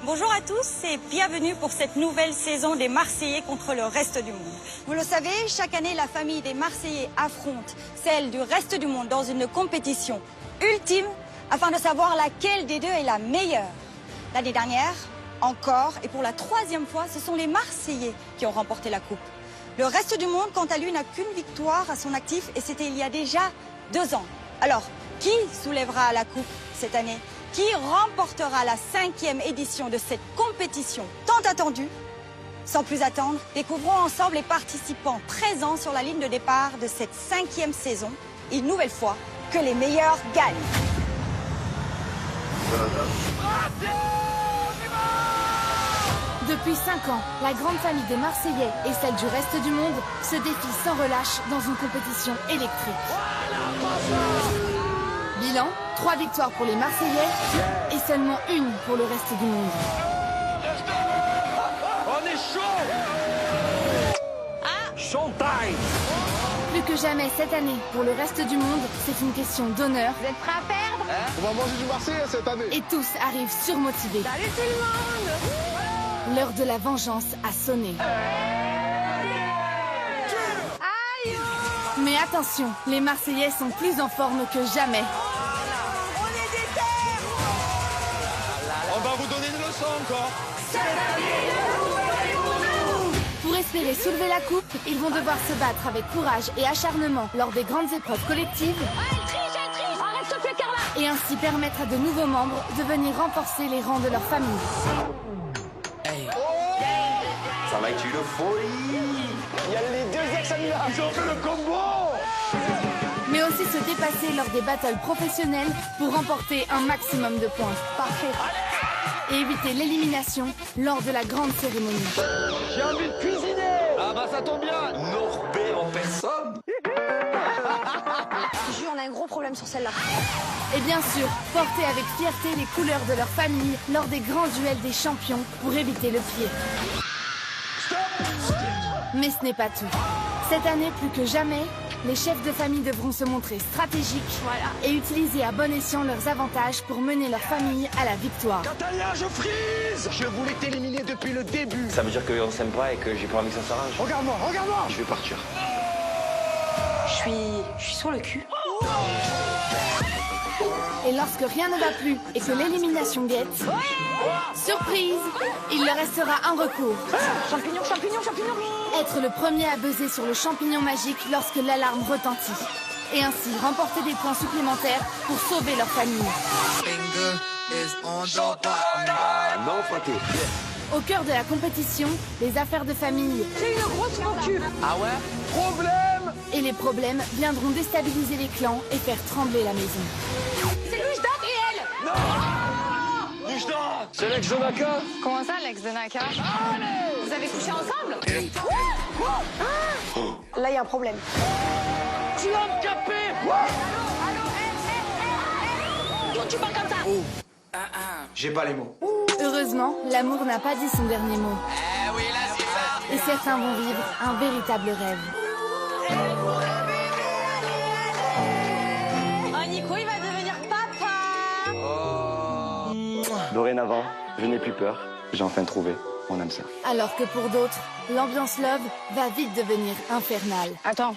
Bonjour à tous et bienvenue pour cette nouvelle saison des Marseillais contre le reste du monde. Vous le savez, chaque année, la famille des Marseillais affronte celle du reste du monde dans une compétition ultime afin de savoir laquelle des deux est la meilleure. L'année dernière, encore, et pour la troisième fois, ce sont les Marseillais qui ont remporté la coupe. Le reste du monde, quant à lui, n'a qu'une victoire à son actif et c'était il y a déjà 2 ans. Alors, qui soulèvera la coupe cette année ? Qui remportera la 5e édition de cette compétition tant attendue? Sans plus attendre, découvrons ensemble les participants présents sur la ligne de départ de cette 5e saison. Une nouvelle fois, que les meilleurs gagnent. Depuis 5 ans, la grande famille des Marseillais et celle du reste du monde se défient sans relâche dans une compétition électrique. Bilan, 3 victoires pour les Marseillais et seulement 1 pour le reste du monde. On est chaud! Showtime! Plus que jamais cette année, pour le reste du monde, c'est une question d'honneur. Vous êtes prêts à perdre? On va manger du Marseillais cette année. Et tous arrivent surmotivés. Salut tout le monde! L'heure de la vengeance a sonné. Aïe! Mais attention, les Marseillais sont plus en forme que jamais. On est des terres! On va vous donner une leçon encore. Pour espérer soulever la coupe, ils vont devoir se battre avec courage et acharnement lors des grandes épreuves collectives. Elle triche! Arrête Sophie Carla! Et ainsi permettre à de nouveaux membres de venir renforcer les rangs de leur famille. Ça va être une folie. Il y a les deux ex-animaux. Ils ont fait le combo. Mais aussi se dépasser lors des battles professionnelles pour remporter un maximum de points. Parfait. Et éviter l'élimination lors de la grande cérémonie. J'ai envie de cuisiner. Ah bah ça tombe bien. Norbert en personne. Jules, on a un gros problème sur celle-là. Et bien sûr, porter avec fierté les couleurs de leur famille lors des grands duels des champions pour éviter le pied. Mais ce n'est pas tout. Cette année, plus que jamais, les chefs de famille devront se montrer stratégiques et utiliser à bon escient leurs avantages pour mener leur famille à la victoire. Natalia, je frise. Je voulais t'éliminer depuis le début. Ça veut dire qu'on s'aime pas et que j'ai pas envie que ça s'arrange. Regarde-moi, regarde-moi. Je vais partir. Je suis sur le cul. Et lorsque rien ne va plus et que l'élimination guette, surprise, il leur restera un recours. Champignon! Être le premier à buzzer sur le champignon magique lorsque l'alarme retentit. Et ainsi remporter des points supplémentaires pour sauver leur famille. Non, Faté. Au cœur de la compétition, les affaires de famille J'ai une grosse moncue! Ah ouais? Problème. et les problèmes viendront déstabiliser les clans et faire trembler la maison. C'est Lujda et elle! Nujda. C'est l'ex de Naka. Comment ça, l'ex de Naka? Vous avez couché ensemble? Là, il y a un problème. Tu l'as handicapé. Allô, D'où tu parles comme ça? J'ai pas les mots. Heureusement, l'amour n'a pas dit son dernier mot. Et certains vont vivre un véritable rêve. Oh, Nico, il va devenir papa. Dorénavant, je n'ai plus peur. J'ai enfin trouvé mon âme sœur. Alors que pour d'autres, l'ambiance love va vite devenir infernale. Attends.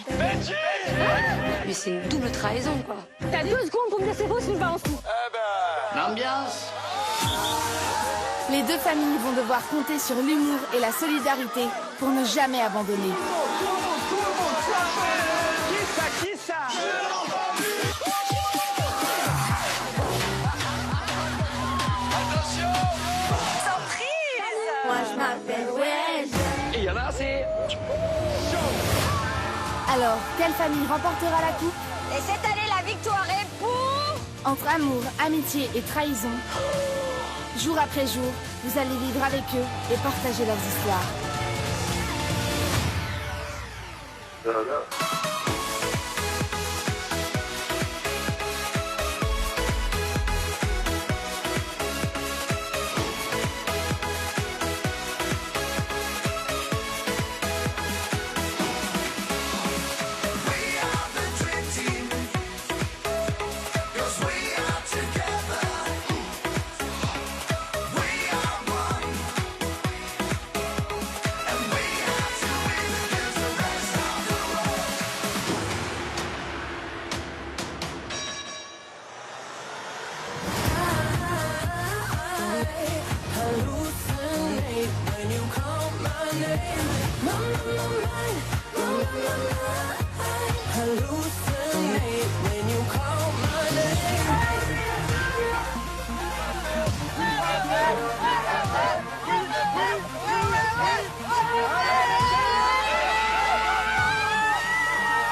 Mais c'est une double trahison, quoi. T'as 2 secondes pour me dire c'est faux, sinon je balance tout. L'ambiance. Les deux familles vont devoir compter sur l'humour et la solidarité pour ne jamais abandonner. Qui ça? Moi je m'appelle Wedge. Et il y en a assez. Alors, quelle famille remportera la coupe? Et cette année, la victoire est pour... Entre amour, amitié et trahison, jour après jour, vous allez vivre avec eux et partager leurs histoires.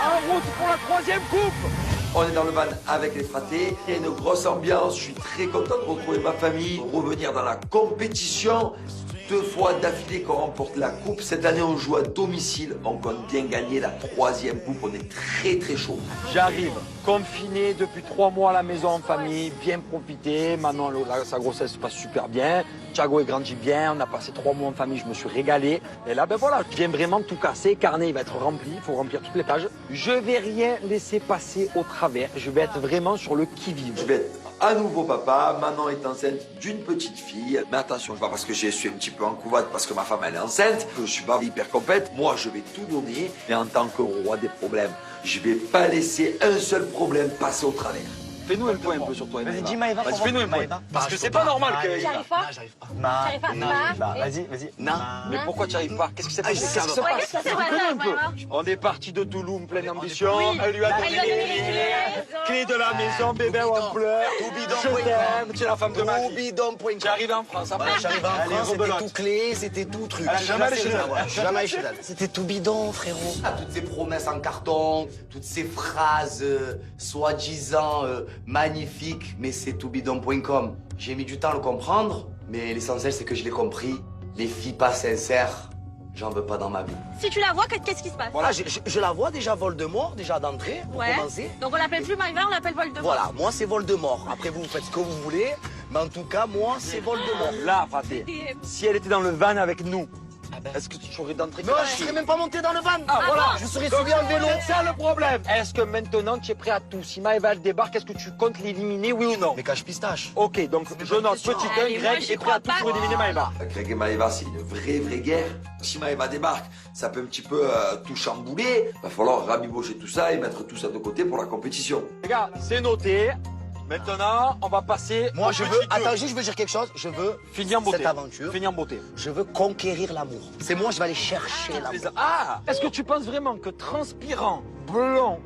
En route pour la 3e coupe. On est dans le van avec les fratés, il y a une grosse ambiance, je suis très content de retrouver ma famille, revenir dans la compétition. 2 fois d'affilée qu'on remporte la coupe. Cette année, on joue à domicile. On compte bien gagner la 3e coupe. On est très très chaud. J'arrive confiné depuis 3 mois à la maison en famille, bien profité. Maintenant, sa grossesse se passe super bien. Thiago est grandi bien. On a passé 3 mois en famille, je me suis régalé. Et là, ben voilà, je viens vraiment tout casser. Carnet, il va être rempli. Il faut remplir toutes les pages. Je vais rien laisser passer au travers. Je vais être vraiment sur le qui-vive. Je vais être à nouveau papa. Manon est enceinte d'une petite fille. Mais attention, pas parce que je suis un petit peu en couvade, parce que ma femme elle est enceinte, que je suis pas hyper compète. Moi, je vais tout donner. Mais en tant que roi des problèmes, je vais pas laisser un seul problème passer au travers. Fais-nous un point un peu sur toi, Vas-y, dis Maëva. Vas-y, fais-nous un point. Parce que c'est pas normal que... J'arrive pas. J'arrive pas. J'arrive pas. Vas-y. Mais pourquoi tu arrives pas? Qu'est-ce qui s'est passé? Qu'est-ce qui se Ouais, passe? qu'est-ce qui s'est Fais-nous un passé? peu. On est parti de Toulouse, pleine d'ambition. Elle lui a donné Elle lui a donné les les clés de la maison, bébé, on pleure. Je t'aime, tu es la femme de ma vie. Toubidon.com. Tu es arrivé en France après. J'arrive en Allez, France, c'était rebelote. tout clé, c'était tout truc. Elle a jamais allé chez elle. Je suis jamais allé chez elle. C'était tout bidon, frérot. Toutes ces promesses en carton, toutes ces phrases soi-disant magnifiques, mais c'est toubidon.com. J'ai mis du temps à le comprendre, mais l'essentiel c'est que je l'ai compris. Les filles pas sincères, j'en veux pas dans ma vie. Si tu la vois, qu'est-ce qui se passe? Voilà, je la vois déjà Voldemort, déjà d'entrée, pour commencer. Donc on l'appelle plus Maëva, on l'appelle Voldemort. Voilà, moi c'est Voldemort. Après vous faites ce que vous voulez, mais en tout cas, moi c'est Voldemort. Là, fraté, si elle était dans le van avec nous, est-ce que tu aurais d'entrée? Non, je serais même pas monté dans le van. Ah, voilà. Je serais suivi en vélo. C'est ça le problème. Est-ce que maintenant tu es prêt à tout? Si Maëva elle débarque, est-ce que tu comptes l'éliminer, oui ou non? Mais cache pistache. Ok, donc je note petit 1, Allez, moi, Greg j'y est prêt à crois tout pour pas. éliminer Maëva. Greg et Maëva, c'est une vraie guerre. Si Maëva débarque, ça peut un petit peu tout chambouler. Va falloir rabibocher tout ça et mettre tout ça de côté pour la compétition. Les gars, c'est noté. Maintenant, on va passer. Moi au je petit veux, deux. attends, juste je veux dire quelque chose. Je veux Finir en beauté. cette aventure. Finir en beauté. Je veux conquérir l'amour. C'est moi, je vais aller chercher l'amour. Ah, est-ce que tu penses vraiment que transpirant, blond,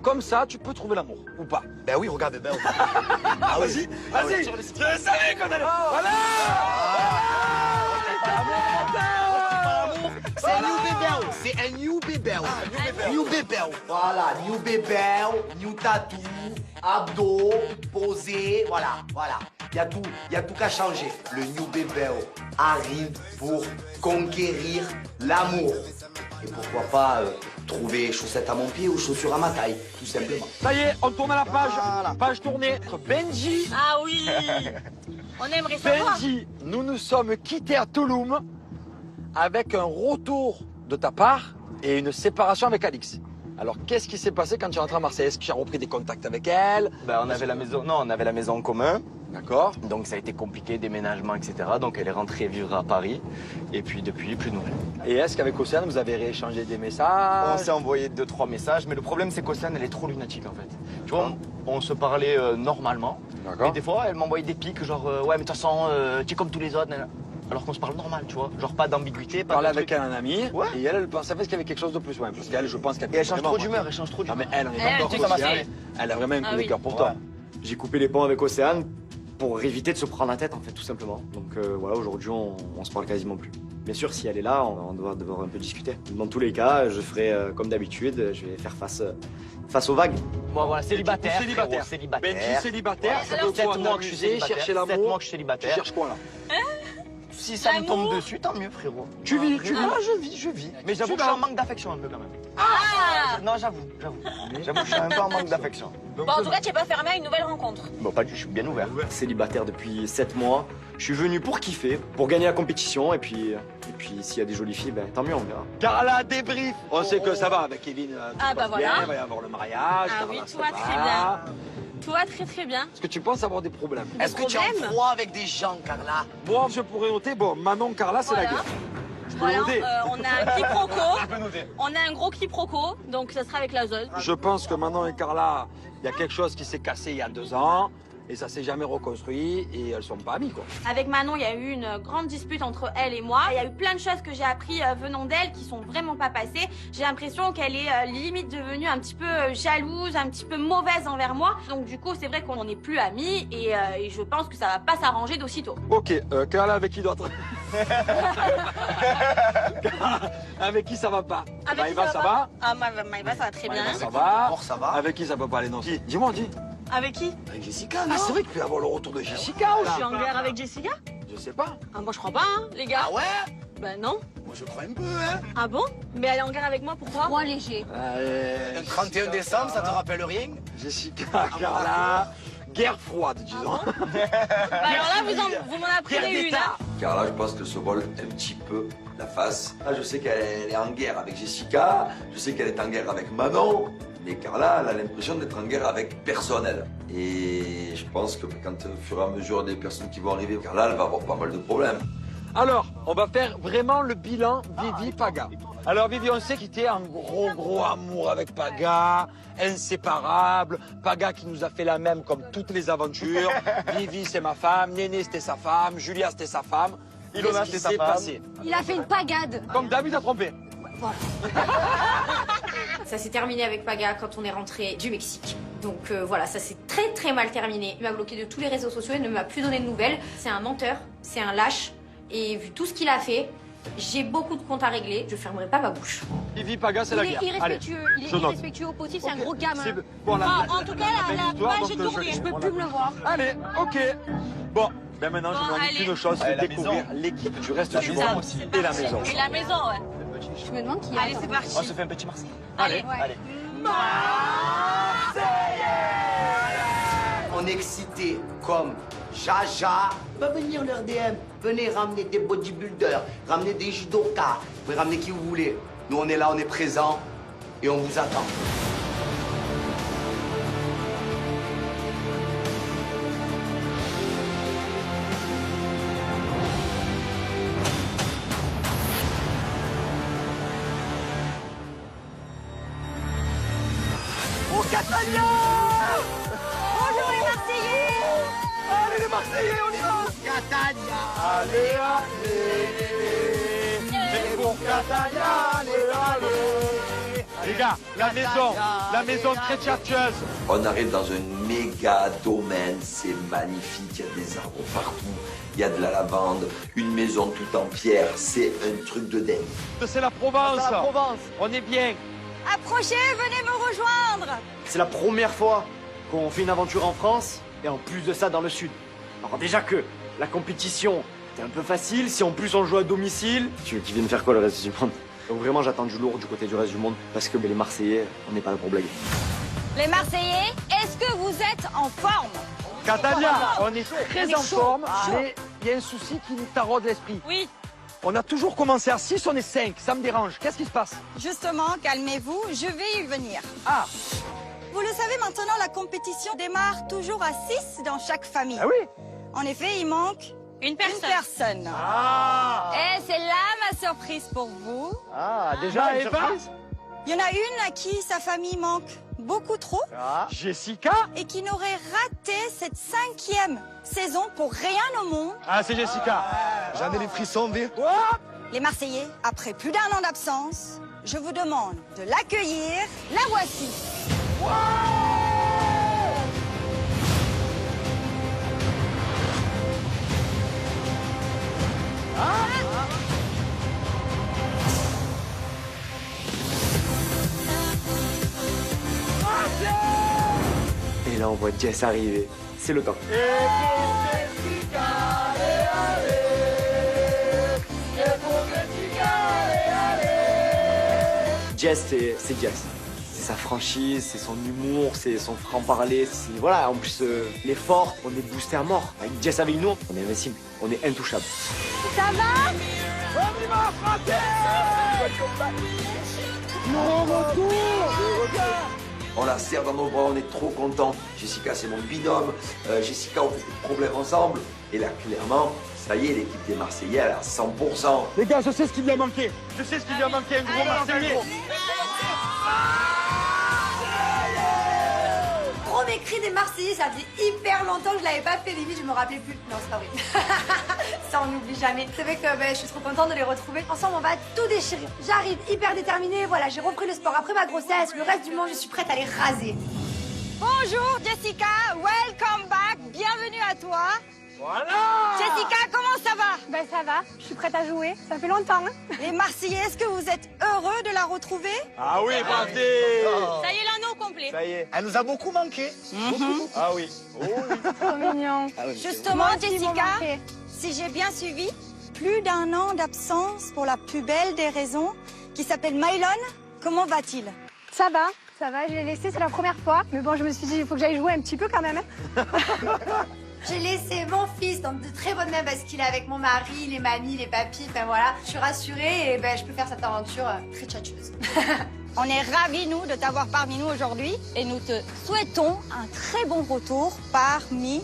comme ça, tu peux trouver l'amour ou pas? Ben oui, regarde, ben. Ah Vas-y, vas-y. Je savais qu'on allait. Voilà. C'est un new bébé. C'est un new bébé. New bébé. Voilà, new bébé, new tatou, abdos, posé, voilà. Il y a tout qu'à changer. Le new bébé arrive pour conquérir l'amour. Et pourquoi pas trouver chaussettes à mon pied ou chaussures à ma taille, tout simplement. Ça y est, on tourne à la page. Page tournée. Benji. Ah oui. On aimerait savoir. Benji, nous nous sommes quittés à Toulouse avec un retour de ta part et une séparation avec Alix. Alors, qu'est-ce qui s'est passé quand tu es rentré à Marseille? Est-ce que tu as repris des contacts avec elle? On avait la maison, non, on avait la maison en commun. D'accord. Donc ça a été compliqué, déménagement, etc. Donc elle est rentrée vivre à Paris. Et puis depuis, plus de nouvelles. Et est-ce qu'avec Océane, vous avez rééchangé des On messages? s'est envoyé 2-3 messages, mais le problème c'est qu'Océane, elle est trop lunatique en fait. Tu vois, on se parlait normalement. D'accord. Et des fois, elle m'envoyait des pics, genre, ouais, mais de toute façon, tu es comme tous les autres. Nanana. Alors qu'on se parle normal, tu vois. Genre pas d'ambiguïté, pas Parler de avec truc. un ami, Ouais. et elle pensait qu'il y avait quelque chose de plus. Ouais, parce qu'elle, je pense qu'elle... Et elle change trop d'humeur, elle change trop Non, d'humeur. mais elle, on est Elle, d'accord tu aussi, sais. elle a vraiment un coup de cœur pour toi. J'ai coupé les ponts avec Océane pour éviter de se prendre la tête, en fait, tout simplement. Donc voilà, aujourd'hui, on se parle quasiment plus. Bien sûr, si elle est là, on doit devoir un peu discuter. Dans tous les cas, je ferai comme d'habitude, je vais faire face aux vagues. Bon, voilà, célibataire. Célibataire. frérot, célibataire. Benji célibataire, ça Alors, veut quoi 7 mois que je suis t'amuser, célibataire. chercher 7 mois l'amour. que je suis Tu célibataire. cherches quoi là? Si ça me L'amour. tombe dessus, tant mieux, frérot. Tu vis, Ah, je vis. Mais j'avoue que je suis en manque d'affection un peu quand même. Non, j'avoue. J'avoue que je suis un peu en manque d'affection. Bon, en tout cas, tu n'es pas fermé à une nouvelle rencontre. Bon, pas du tout, je suis bien ouvert. Célibataire depuis 7 mois. Je suis venu pour kiffer, pour gagner la compétition. Et puis s'il y a des jolies filles, ben, tant mieux, on verra. Carla, débrief. On sait que ça va avec Kevin. Tout Ah, se bah passe bien, voilà. il va y avoir le mariage. Ah Carla, oui, ça tout va très bien. Tout va très bien. Est-ce que tu penses avoir des problèmes? Est-ce que tu es en problème froid avec des gens, Carla? Moi, je pourrais noter, bon, Manon, Carla, c'est la Voilà. guerre. Je peux Voilà, noter. on a un quiproquo. On a un gros quiproquo, donc ça sera avec la zone. Je pense que Manon et Carla, il y a quelque chose qui s'est cassé il y a 2 ans. et ça s'est jamais reconstruit et elles sont pas amies, quoi. Avec Manon, il y a eu une grande dispute entre elle et moi. Il y a eu plein de choses que j'ai appris venant d'elle qui sont vraiment pas passées. J'ai l'impression qu'elle est limite devenue un petit peu jalouse, un petit peu mauvaise envers moi. Donc du coup, c'est vrai qu'on n'est plus amis et je pense que ça va pas s'arranger d'aussitôt. Ok, Carla, avec qui d'autre? Avec qui ça va pas? Maïva, ça va? Ah, Maïva, ça va très bien. Maïva, ça va? Or, ça va. Avec qui ça peut pas aller? Non. Dis-moi, dis. Avec qui? Avec Jessica, non? Ah, c'est vrai qu'il peut y avoir le retour de Jessica Je suis aussi. en guerre avec Jessica? Je sais pas. Ah, moi je crois pas, hein, les gars. Ah ouais? Ben non. Moi, je crois un peu, hein. Ah bon? Mais elle est en guerre avec moi, pourquoi? Trop léger. Le 31 décembre, ça te rappelle rien? Jessica, Carla, guerre froide, disons. Bah alors là, vous m'en apprenez une, hein. Car là, je pense qu'elle se vole un petit peu la face. Là, je sais qu'elle est en guerre avec Jessica, je sais qu'elle est en guerre avec Manon, mais Carla, elle a l'impression d'être en guerre avec personne, elle. Et je pense que quand, au fur et à mesure des personnes qui vont arriver, Carla, elle va avoir pas mal de problèmes. Alors, on va faire vraiment le bilan Vivi-Paga. Alors Vivi, on sait qu'il était en gros amour avec Paga, inséparable. Paga qui nous a fait la même comme toutes les aventures. Vivi, c'est ma femme. Néné, c'était sa femme. Julia, c'était sa femme. Ilona, Qu'est-ce qui c'était sa s'est femme. passé? Il a fait une pagade. Comme David a trompé. Ça s'est terminé avec Paga quand on est rentré du Mexique. Donc voilà, ça s'est très mal terminé. Il m'a bloqué de tous les réseaux sociaux, il ne m'a plus donné de nouvelles. C'est un menteur, c'est un lâche. Et vu tout ce qu'il a fait, j'ai beaucoup de comptes à régler. Je fermerai pas ma bouche. Vivi, Paga, c'est la guerre. Il est irrespectueux. Il est irrespectueux au possible, c'est un gros gamin. Bon, En tout cas, la page est tournée. Je peux plus me le voir. Allez, ok. Bon, ben maintenant, je Bon, vous demande allez. une chose, c'est la découvrir l'équipe du reste du monde et la maison. Et la maison, ouais. Je me demande qui y a. Allez, c'est parti. On se fait un petit Marseille. Allez. Allez. On est excité comme Jaja. Va venir leur DM. Venez ramener des bodybuilders, ramener des judokas. Vous pouvez ramener qui vous voulez. Nous, on est là, on est présents et on vous attend. Au Catania! Bonjour les Marseillais! Allez, les Marseillais, on y va! Catania! Allez, allez! Mais pour Catania, allez, allez! Les gars, la maison très tchatcheuse. On arrive dans un méga domaine, c'est magnifique, il y a des arbres partout, il y a de la lavande, une maison toute en pierre, c'est un truc de dingue. C'est la Provence. C'est la Provence. On est bien. Approchez, venez me rejoindre! C'est la première fois qu'on fait une aventure en France et en plus de ça dans le sud. Alors déjà que la compétition était un peu facile, si en plus on joue à domicile, tu veux qu'ils viennent faire quoi le reste du monde? Donc vraiment j'attends du lourd du côté du reste du monde parce que les Marseillais, on n'est pas là pour blaguer. Les Marseillais, est-ce que vous êtes en forme? Catania, on est très en forme, chaud. mais il y a un souci qui nous taraude l'esprit. Oui. On a toujours commencé à 6, on est 5, ça me dérange. Qu'est-ce qui se passe? Justement, calmez-vous, je vais y venir. Ah, Vous le savez maintenant, la compétition démarre toujours à 6 dans chaque famille. ah oui. En effet, il manque Une personne. une personne. Ah, Et c'est là ma surprise pour vous. Ah, déjà une surprise? Il y en a une à qui sa famille manque beaucoup trop Ah. Jessica? et qui n'aurait raté cette 5e saison pour rien au monde. Ah, c'est Jessica. J'en ai les frissons, V. Les Marseillais, après plus d'un an d'absence, je vous demande de l'accueillir. La voici. Et là on voit Jess arriver. C'est le temps. Jess, c'est Jess. C'est sa franchise, c'est son humour, c'est son franc-parler. Voilà, en plus, elle est forte, on est boosté à mort. Avec Jess avec nous, on est invincible, on est intouchable. Ça va? On la serre dans nos bras, on est trop contents. Jessica, c'est mon binôme. Jessica, on fait des problèmes ensemble. Et là, clairement, ça y est, l'équipe des Marseillais, elle est à 100%. Les gars, je sais ce qui lui a manqué. Je sais ce qui lui a manqué, un gros Marseillais. Premier écrit des Marseillais, ça faisait hyper longtemps que je l'avais pas fait, limite je me rappelais plus. Non, c'est pas vrai. Ça, on n'oublie jamais. C'est vrai que je suis trop contente de les retrouver. Ensemble, on va tout déchirer. J'arrive hyper déterminée, voilà, j'ai repris le sport après ma grossesse, le reste du monde, je suis prête à les raser. Bonjour Jessica, welcome back, bienvenue à toi. Voilà. Jessica, comment ça va? Ben ça va, je suis prête à jouer, ça fait longtemps. Hein. Les Marseillais, est-ce que vous êtes heureux de la retrouver? Ah oui, partez. Ça y est, l'anneau complet. Ça y est. Elle nous a beaucoup manqué. Beaucoup. Ah oui. Oh oui. Trop mignon. Ah oui, Justement, Moi aussi, ils m'ont Jessica, manqué. si j'ai bien suivi, plus d'1 an d'absence pour la plus belle des raisons, qui s'appelle Mylon. Comment va-t-il? Ça va, je l'ai laissé, c'est la première fois. Mais bon, je me suis dit, il faut que j'aille jouer un petit peu quand même. Hein. J'ai laissé mon fils dans de très bonnes mains parce qu'il est avec mon mari, les mamies, les papis, enfin voilà. Je suis rassurée et je peux faire cette aventure très tchatcheuse. On est ravis, nous, de t'avoir parmi nous aujourd'hui et nous te souhaitons un très bon retour parmi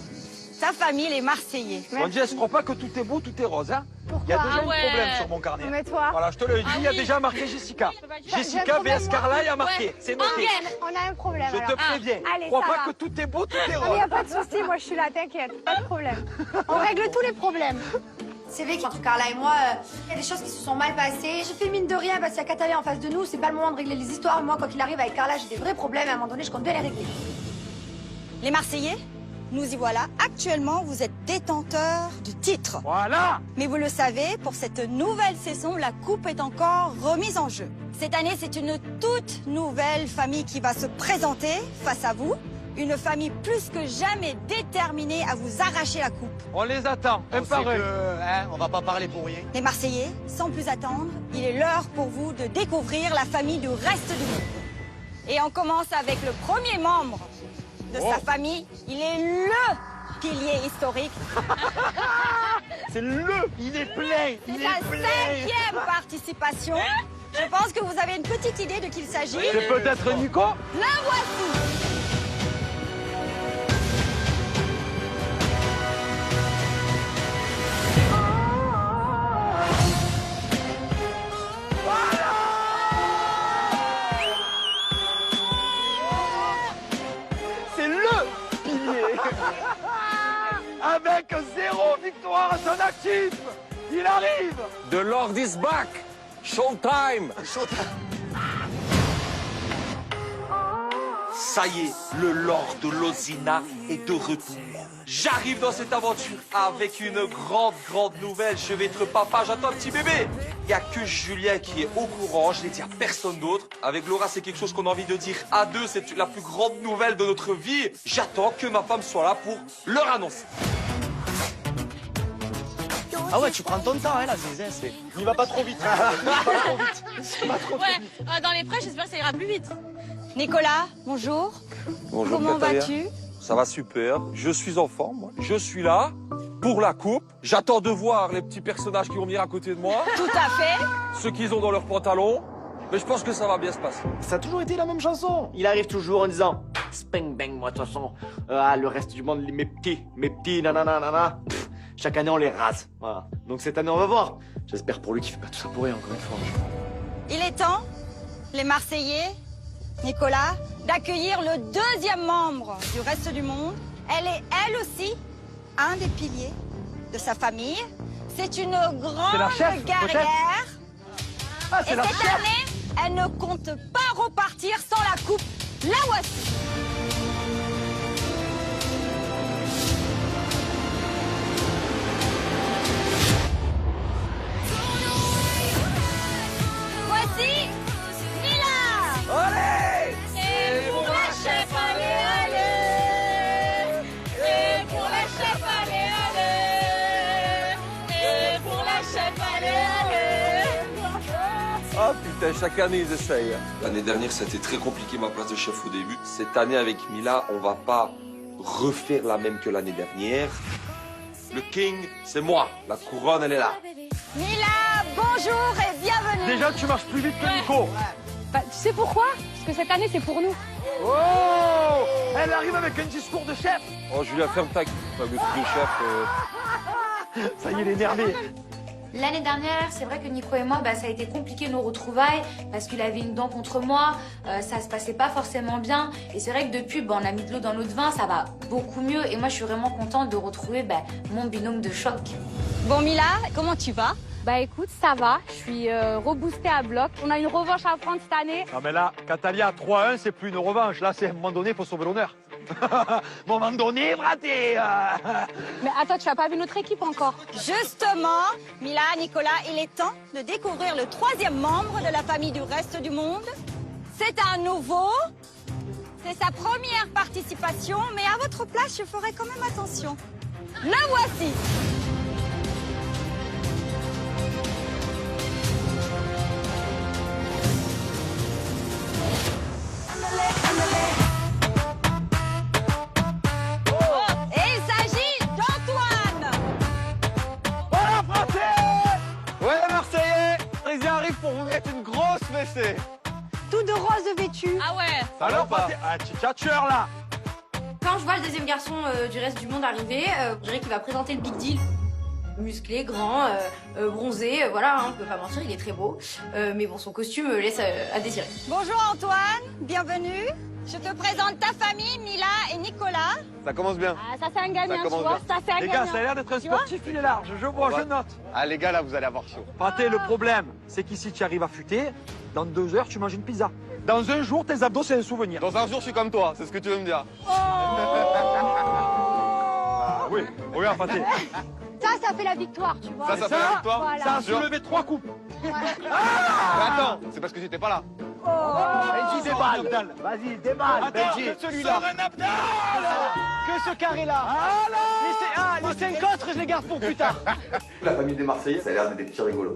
ta famille, les Marseillais. Bon, Jess, je crois pas que tout est beau, tout est rose, hein. Il y a déjà un problème sur mon carnet. Mais toi. Voilà, je te le dis, il y a déjà marqué Jessica. Jessica vs Carla a marqué, c'est noté. On a un problème. Je te préviens. Allez, Je crois ça pas va. que tout est beau, tout est Il rose. n'y a pas de souci, moi je suis là, t'inquiète, pas de problème. On règle tous les problèmes. C'est vrai qu'entre Carla et moi, il y a des choses qui se sont mal passées. J'ai fait mine de rien parce qu'il y a Catalina en face de nous. C'est pas le moment de régler les histoires. Moi, quoi qu'il arrive avec Carla, j'ai des vrais problèmes. À un moment donné, je compte bien les régler. Les Marseillais, nous y voilà. Actuellement, vous êtes détenteurs du titre. Voilà. Mais vous le savez, pour cette nouvelle saison, la coupe est encore remise en jeu. Cette année, c'est une toute nouvelle famille qui va se présenter face à vous. Une famille plus que jamais déterminée à vous arracher la coupe. On les attend, un par un. On va pas parler pour rien. Les Marseillais, sans plus attendre, il est l'heure pour vous de découvrir la famille du reste du monde. Et on commence avec le premier membre de sa famille. Il est LE pilier historique. C'est il est plein, C'est sa 5e participation. Je pense que vous avez une petite idée de qui il s'agit. C'est peut-être Nico. La voici. C'est le pilier. Avec 0 victoire à son actif. Il arrive. The Lord is back. Showtime. Ça y est, le Lord de Lozina est de retour. J'arrive dans cette aventure avec une grande nouvelle. Je vais être papa, j'attends un petit bébé. Il n'y a que Julien qui est au courant, je l'ai dit à personne d'autre. Avec Laura, c'est quelque chose qu'on a envie de dire à deux, c'est la plus grande nouvelle de notre vie. J'attends que ma femme soit là pour leur annoncer. Ah ouais, tu prends ton temps, hein, là, c'est... Il va pas trop vite. Ouais, dans les prêts, j'espère que ça ira plus vite. Nicolas, bonjour. Bonjour, Comment Natalia. vas-tu? Ça va super. Je suis en forme. Moi. Je suis là pour la coupe. J'attends de voir les petits personnages qui vont venir à côté de moi. Tout à fait. Ceux qu'ils ont dans leurs pantalons. Mais je pense que ça va bien se passer. Ça a toujours été la même chanson. Il arrive toujours en disant Spang bang, moi, de toute façon. Le reste du monde, mes petits, nanana, nanana. Pff, chaque année, on les rase. Voilà. Donc cette année, on va voir. J'espère pour lui qu'il fait pas tout ça pour rien, encore une fois. Il est temps, les Marseillais, Nicolas, d'accueillir le 2e membre du reste du monde. Elle est, elle aussi, un des piliers de sa famille. C'est une grande chef, guerrière. Ah, Et cette année, elle ne compte pas repartir sans la coupe. La voici. Voici Mila. Allez. Et pour la chef, allez, allez. Et pour la chef, allez, allez. Et pour la chef, allez, allez. Ah putain, chaque année ils essayent. L'année dernière, c'était très compliqué ma place de chef au début. Cette année, avec Mila, on va pas refaire la même que l'année dernière. Le king, c'est moi. La couronne, elle est là. Mila, bonjour et bienvenue. Déjà, tu marches plus vite que Nico. Bah, tu sais pourquoi? Parce que cette année, c'est pour nous. Oh, elle arrive avec un discours de chef. Oh, Julien, ferme ta gueule de chef. Ça y est, il est énervé. L'année dernière, c'est vrai que Nico et moi, ça a été compliqué nos retrouvailles parce qu'il avait une dent contre moi, ça se passait pas forcément bien. Et c'est vrai que depuis, on a mis de l'eau dans notre vin, ça va beaucoup mieux. Et moi, je suis vraiment contente de retrouver mon binôme de choc. Bon Mila, comment tu vas? Bah écoute, ça va, je suis reboostée à bloc. On a une revanche à prendre cette année. Non mais là, Catalia 3-1, c'est plus une revanche. Là, c'est à un moment donné, il faut sauver l'honneur. Moment donné, braté. Mais attends, tu as pas vu notre équipe encore? Justement, Mila, Nicolas, il est temps de découvrir le 3e membre de la famille du reste du monde. C'est un nouveau. C'est sa première participation, mais à votre place, je ferai quand même attention. Le voici. Pour vous mettre une grosse fessée. Tout de rose vêtu. Ah ouais. Alors, tchatcheur là. Quand je vois le deuxième garçon du reste du monde arriver, je dirais qu'il va présenter le big deal. Musclé, grand, bronzé, voilà, on peut pas mentir, il est très beau. Mais bon, son costume laisse à désirer. Bonjour Antoine, bienvenue. Je te présente ta famille, Mila et Nicolas. Ça commence bien. Ah, ça c'est un gagnant, tu vois, ça c'est un Les gagnant. gars, ça a l'air d'être un sportif, il est large. Je vois, je note. Ah les gars, là, vous allez avoir chaud. Pâté, le problème, c'est qu'ici, tu arrives à futer. Dans 2 heures, tu manges une pizza. Dans un jour, tes abdos, c'est un souvenir. Dans un jour, je suis comme toi, c'est ce que tu veux me dire. Ah, oui, regarde, Pâté. Ça fait la victoire, tu vois. Ça fait la victoire. Voilà. Ça a soulevé 3 coupes. Mais attends, c'est parce que j'étais pas là. Benji, déballe. Vas-y, déballe, Benji. Celui-là. Que ce carré-là. Les 5 autres, je les garde pour plus tard. La famille des Marseillais, ça a l'air d'être des petits rigolos.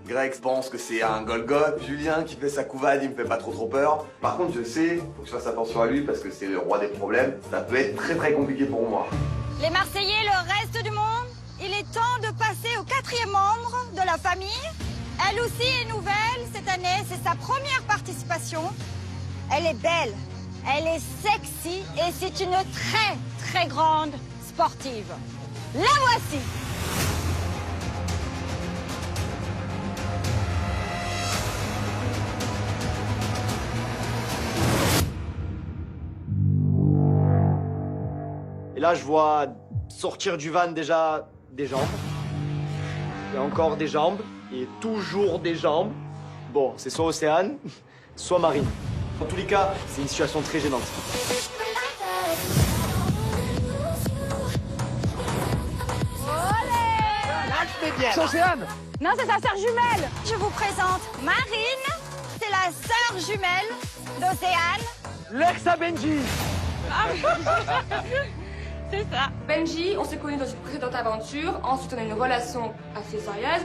Greg pense que c'est un Golgoth. Julien qui fait sa couvade, il me fait pas trop peur. Par contre, je sais, faut que je fasse attention à lui parce que c'est le roi des problèmes. Ça peut être très compliqué pour moi. Les Marseillais, le reste du monde, il est temps de passer au 4e membre de la famille. Elle aussi est nouvelle cette année, c'est sa première participation. Elle est belle, elle est sexy et c'est une très grande sportive. La voici. Et là, je vois sortir du van déjà des jambes. Et encore des jambes. Et toujours des jambes. Bon, c'est soit Océane, soit Marine. En tous les cas, c'est une situation très gênante. C'est Océane. Non, c'est sa sœur jumelle. Je vous présente Marine, c'est la sœur jumelle d'Océane. L'ex à Benji. C'est ça. Benji, on s'est connus dans une précédente aventure, ensuite on a eu une relation assez sérieuse,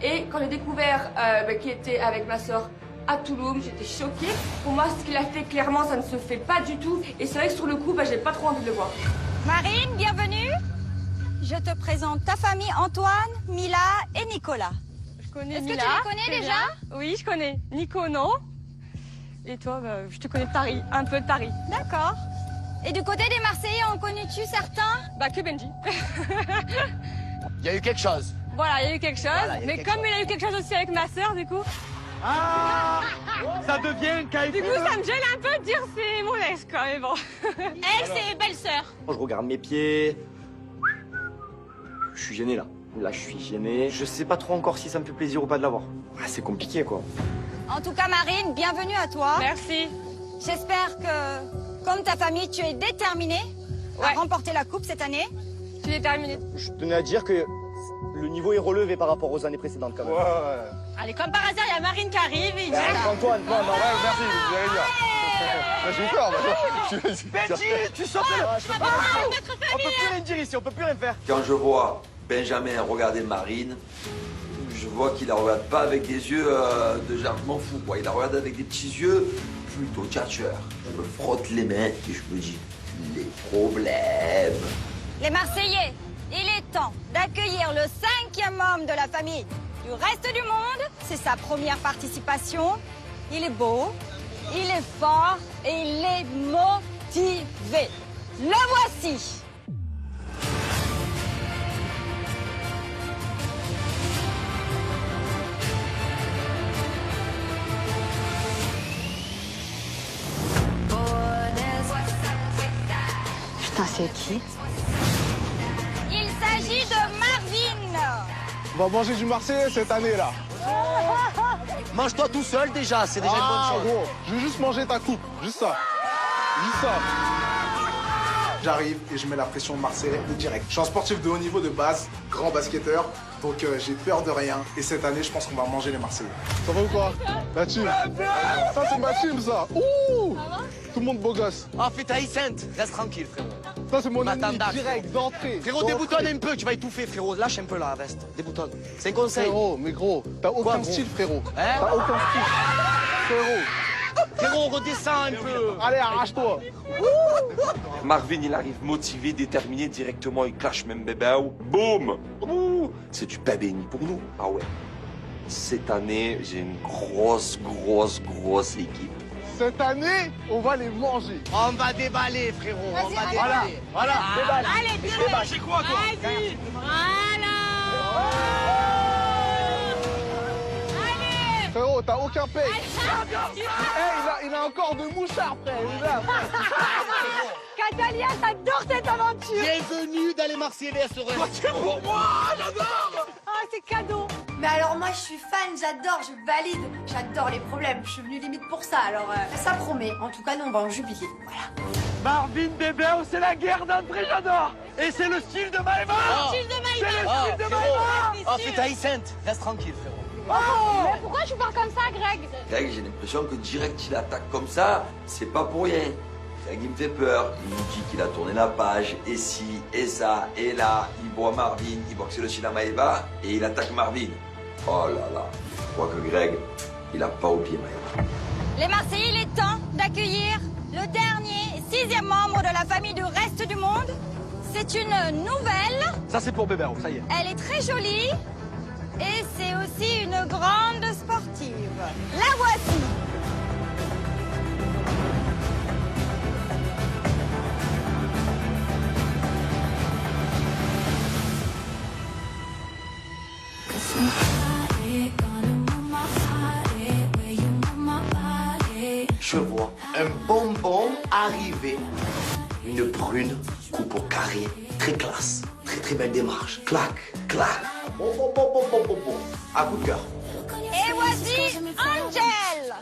et quand j'ai découvert qu'il était avec ma sœur à Toulouse, j'étais choquée. Pour moi, ce qu'il a fait, clairement, ça ne se fait pas du tout, et c'est vrai que sur le coup, j'ai pas trop envie de le voir. Marine, bienvenue. Je te présente ta famille Antoine, Mila et Nicolas. Je connais Est-ce que Mila, tu les connais très déjà? bien. Oui, je connais. Nico, non. Et toi, je te connais de Paris, un peu de Paris. D'accord. Et du côté des Marseillais, en connais-tu certains? Que Benji. Il y a eu quelque chose. Voilà, il y a eu quelque chose. Voilà, mais comme il a eu quelque chose aussi avec ma sœur, du coup. Ah, ça devient Caïpou. Du coup, ça me gêne un peu de dire c'est mon ex, quoi, mais bon. Elle, c'est belle-sœur. Je regarde mes pieds. Je suis gêné là. Là, je suis gêné. Je sais pas trop encore si ça me fait plaisir ou pas de l'avoir. Ah, c'est compliqué, quoi. En tout cas, Marine, bienvenue à toi. Merci. J'espère que, comme ta famille, tu es déterminée à remporter la coupe cette année. Tu es déterminée. Je tenais à dire que le niveau est relevé par rapport aux années précédentes, quand même. Allez, comme par hasard, il y a Marine qui arrive. Et il dit... Antoine, non. Merci, vous allez bien. J'ai eu peur, Benji, tu sors de là. On peut plus rien dire ici, on peut plus rien faire. Quand je vois Benjamin regarder Marine, je vois qu'il la regarde pas avec des yeux de genre je m'en fous, quoi. Il la regarde avec des petits yeux plutôt tchatcheurs. Je me frotte les mains et je me dis les problèmes. Les Marseillais, il est temps d'accueillir le 5e membre de la famille du reste du monde. C'est sa première participation. Il est beau, il est fort et il est motivé. Le voici. C'est qui? Il s'agit de Marvin. On va manger du Marseillais cette année là. Mange-toi tout seul déjà, c'est déjà une bonne chose. Gros, je veux juste manger ta coupe, juste ça. Juste ça. J'arrive et je mets la pression Marseillais direct. Je suis un sportif de haut niveau de base, grand basketteur, donc j'ai peur de rien. Et cette année, je pense qu'on va manger les Marseillais. Ça va ou quoi? La team. Ça, c'est ma team, ça. Ouh! Tout le monde beau gosse. Ah, fais ta Sainte, reste tranquille, frérot. Ça, c'est mon ennemi direct, d'entrée. Frérot, déboutonne un peu, tu vas étouffer, frérot. Lâche un peu la veste, déboutonne. C'est un conseil. Frérot, mais gros, t'as aucun style, frérot. Hein? T'as aucun style. Frérot. Frérot, redescends un peu. Allez, arrache-toi. Marvin, il arrive motivé, déterminé, directement, il clash même bébé. Boum! C'est du pain béni pour nous. Ah ouais. Cette année, j'ai une grosse équipe. Cette année, on va les manger. On va déballer, frérot. On va déballer. Voilà, déballe. Allez, déballe. C'est quoi, toi? Vas-y. Voilà. Allez. Frérot, t'as aucun paye. Il a encore de mouchard, frère. Catalia, j'adore cette aventure. Bienvenue dans les Marseillais VS. C'est pour moi, j'adore. Ah, c'est cadeau. Mais alors moi, je suis fan, j'adore, je valide. J'adore les problèmes, je suis venue limite pour ça. Alors, ça promet. En tout cas, nous, on va en jubiler. Voilà. Marvin Bébé, c'est la guerre d'entrée, j'adore. Et c'est le style de Maëva. C'est le style de Maëva. C'est le style de Maëva. Oh, fais ta Sainte, reste tranquille, frérot. Mais pourquoi tu parles comme ça, Greg? Greg, j'ai l'impression que direct il attaque comme ça, c'est pas pour rien. Greg, il me fait peur. Il nous dit qu'il a tourné la page, et ci, et ça, et là. Il voit Marvin, il voit que c'est le style à Maëva, et il attaque Marvin. Oh là là, je crois que Greg, il a pas au pied Maëva. Les Marseillais, il est temps d'accueillir le dernier, 6e membre de la famille du reste du monde. C'est une nouvelle. Ça, c'est pour Bébé, ça y est. Elle est très jolie et c'est aussi une grande sportive. La voici. Je vois un bonbon arriver. Une brune, coupe au carré, très classe. Très belle démarche. Clac, clac. Bon. À coup de cœur. Et voici Angel.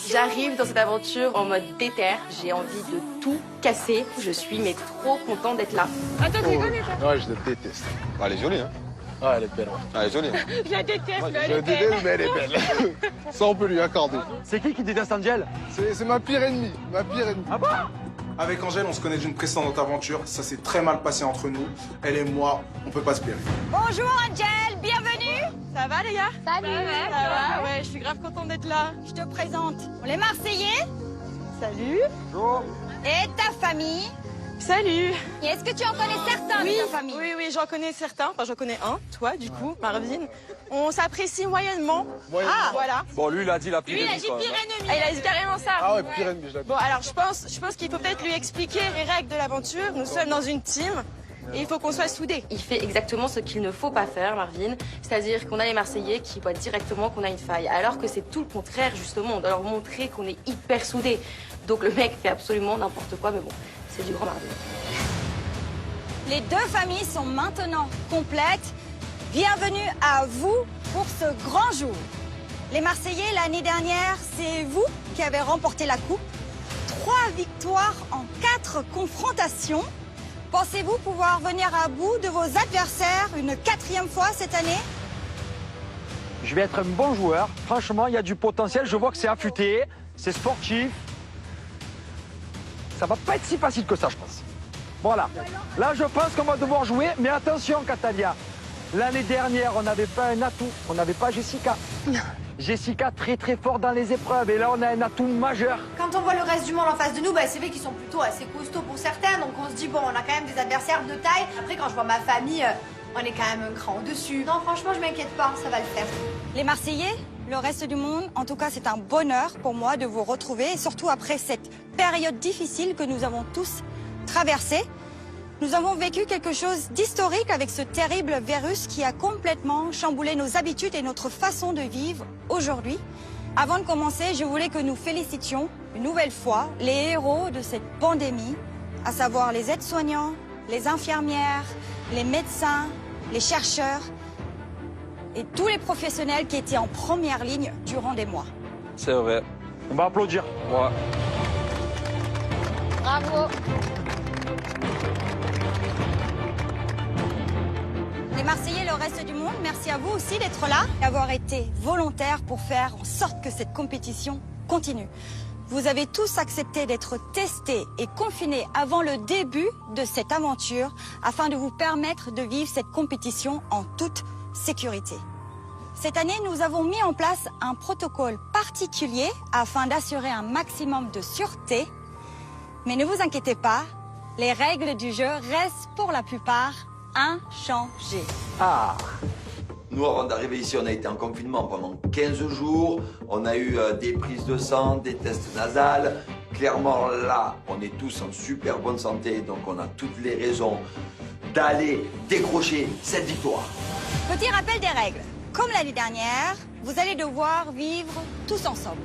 J'arrive dans cette aventure en mode déter. J'ai envie de tout casser. Je suis mais trop contente d'être là. Attends, tu connais ça? Ouais, je le déteste. Elle est jolie, hein? Ouais, elle est belle. Ouais. Elle est jolie. Je la déteste, mais elle Je est belle. déteste, mais elle est belle. Ça, on peut lui accorder. C'est qui déteste Angel? C'est ma pire ennemie. Ma pire ennemie. Ah bon? Avec Angèle, on se connaît d'une précédente aventure. Ça s'est très mal passé entre nous. Elle et moi, on peut pas se blairer. Bonjour Angel, bienvenue. Ça va les gars? Salut. Ça va, ouais, je suis grave contente d'être là. Je te présente les Marseillais. Salut. Bonjour. Et ta famille. Salut. Et est-ce que tu en connais certains de ta famille? Oui, j'en connais certains. Enfin, j'en connais un, toi, du coup, Marvin. On s'apprécie moyennement. Ah, voilà. Bon, lui, il a dit la pire Lui, il a ennemie, dit quand même, pire hein. ennemi. Ah, il a dit carrément ça. Ah ouais, pire ennemi, je l'ai. Bon, alors, je pense qu'il faut peut-être lui expliquer les règles de l'aventure. Nous sommes dans une team et il faut qu'on soit soudés. Il fait exactement ce qu'il ne faut pas faire, Marvin. C'est-à-dire qu'on a les Marseillais qui voient directement qu'on a une faille. Alors que c'est tout le contraire, justement. On doit leur montrer qu'on est hyper soudés. Donc le mec fait absolument n'importe quoi, mais bon, c'est du grand Marvin. Les deux familles sont maintenant complètes. Bienvenue à vous pour ce grand jour. Les Marseillais, l'année dernière, c'est vous qui avez remporté la coupe. 3 victoires en 4 confrontations. Pensez-vous pouvoir venir à bout de vos adversaires une 4e fois cette année? Je vais être un bon joueur. Franchement, il y a du potentiel. Je vois que c'est affûté, c'est sportif. Ça va pas être si facile que ça, je pense. Voilà. Là, je pense qu'on va devoir jouer. Mais attention, Catalia. L'année dernière, on n'avait pas un atout. On n'avait pas Jessica. Jessica très fort dans les épreuves. Et là, on a un atout majeur. Quand on voit le reste du monde en face de nous, bah, c'est vrai qu'ils sont plutôt assez costauds pour certains. Donc on se dit, bon, on a quand même des adversaires de taille. Après, quand je vois ma famille, on est quand même un cran au-dessus. Non, franchement, je m'inquiète pas, ça va le faire. Les Marseillais, le reste du monde, en tout cas, c'est un bonheur pour moi de vous retrouver. Et surtout après cette période difficile que nous avons tous traversée. Nous avons vécu quelque chose d'historique avec ce terrible virus qui a complètement chamboulé nos habitudes et notre façon de vivre aujourd'hui. Avant de commencer, je voulais que nous félicitions une nouvelle fois les héros de cette pandémie. à savoir les aides-soignants, les infirmières, les médecins, les chercheurs et tous les professionnels qui étaient en première ligne durant des mois. C'est vrai. On va applaudir. Ouais. Bravo. Les Marseillais et le reste du monde, merci à vous aussi d'être là et d'avoir été volontaires pour faire en sorte que cette compétition continue. Vous avez tous accepté d'être testés et confinés avant le début de cette aventure afin de vous permettre de vivre cette compétition en toute sécurité. Cette année, nous avons mis en place un protocole particulier afin d'assurer un maximum de sûreté. Mais ne vous inquiétez pas, les règles du jeu restent pour la plupart inchangées. Ah. Nous, avant d'arriver ici, on a été en confinement pendant 15 jours. On a eu des prises de sang, des tests nasales. Clairement, là, on est tous en super bonne santé, donc on a toutes les raisons d'aller décrocher cette victoire. Petit rappel des règles. Comme l'année dernière, vous allez devoir vivre tous ensemble.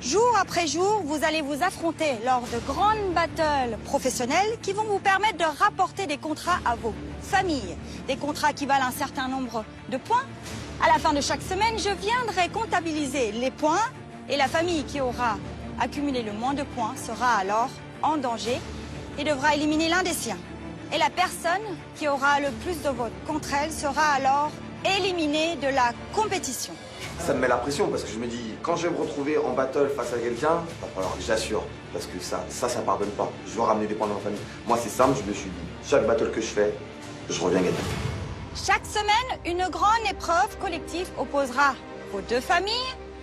Jour après jour, vous allez vous affronter lors de grandes battles professionnelles qui vont vous permettre de rapporter des contrats à vos familles. Des contrats qui valent un certain nombre de points. À la fin de chaque semaine, je viendrai comptabiliser les points et la famille qui aura accumulé le moins de points sera alors en danger et devra éliminer l'un des siens. Et la personne qui aura le plus de votes contre elle sera alors éliminée de la compétition. Ça me met la pression parce que je me dis, quand je vais me retrouver en battle face à quelqu'un, il va falloir que j'assure. Parce que ça pardonne pas. Je veux ramener des points dans ma famille. Moi, c'est simple, je me suis dit, chaque battle que je fais, je reviens gagnant. Chaque semaine, une grande épreuve collective opposera vos deux familles.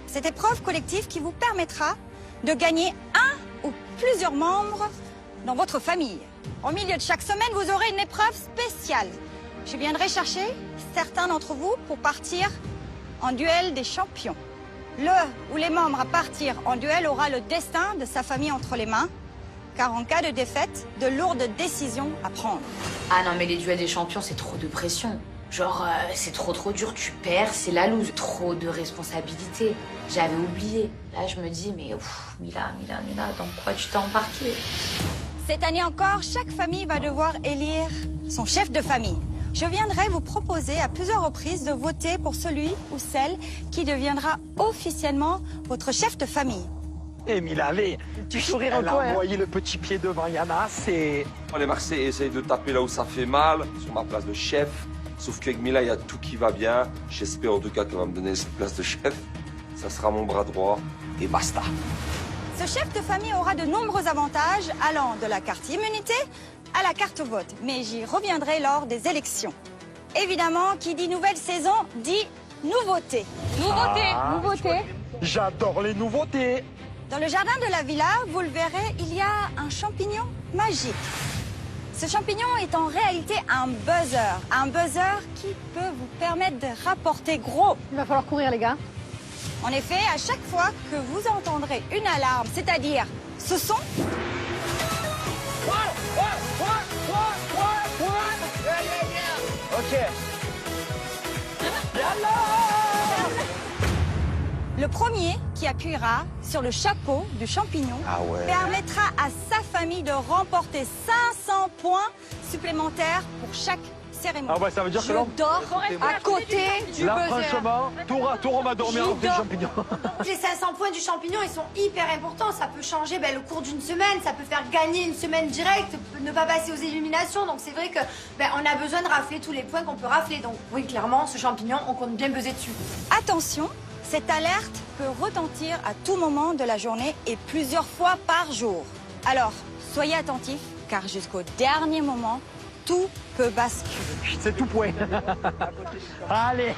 Cette épreuve collective qui vous permettra de gagner un ou plusieurs membres dans votre famille. Au milieu de chaque semaine, vous aurez une épreuve spéciale. Je viendrai chercher certains d'entre vous pour partir en duel des champions. Le ou les membres à partir en duel aura le destin de sa famille entre les mains, car en cas de défaite, de lourdes décisions à prendre. Ah non, mais les duels des champions, c'est trop de pression. Genre, c'est trop dur, tu perds, c'est la loose. Trop de responsabilités. J'avais oublié. Là, je me dis, mais Mila, dans quoi tu t'es embarquée? Cette année encore, chaque famille va devoir élire son chef de famille. Je viendrai vous proposer à plusieurs reprises de voter pour celui ou celle qui deviendra officiellement votre chef de famille. Et Mila, allez, tu sourires en coin. Elle a envoyé le petit pied devant Yana, c'est... Les Marseillais essayent de taper là où ça fait mal, sur ma place de chef. Sauf qu'avec Mila, il y a tout qui va bien. J'espère en tout cas qu'elle va me donner cette place de chef. Ça sera mon bras droit et basta. Ce chef de famille aura de nombreux avantages allant de la carte immunité à la carte vote. Mais j'y reviendrai lors des élections. Évidemment, qui dit nouvelle saison dit nouveauté. Nouveauté. J'adore les nouveautés. Dans le jardin de la villa, vous le verrez, il y a un champignon magique. Ce champignon est en réalité un buzzer. Un buzzer qui peut vous permettre de rapporter gros. Il va falloir courir, les gars. En effet, à chaque fois que vous entendrez une alarme, c'est-à-dire ce son, Ok. le premier qui appuiera sur le chapeau du champignon permettra à sa famille de remporter 500 points supplémentaires pour chaque cérémonie. Ah ouais, ça veut dire que Je là... dors à côté du Là, buzzer. franchement, tour à tour, on va dormir en fait champignon. Les 500 points du champignon, ils sont hyper importants. Ça peut changer le cours d'une semaine, ça peut faire gagner une semaine directe, ne pas passer aux éliminations. Donc c'est vrai que on a besoin de rafler tous les points qu'on peut rafler. Donc oui, clairement, ce champignon, on compte bien buzzer dessus. Attention, cette alerte peut retentir à tout moment de la journée et plusieurs fois par jour. Alors, soyez attentifs, car jusqu'au dernier moment, tout peut basculer. C'est tout point. Allez.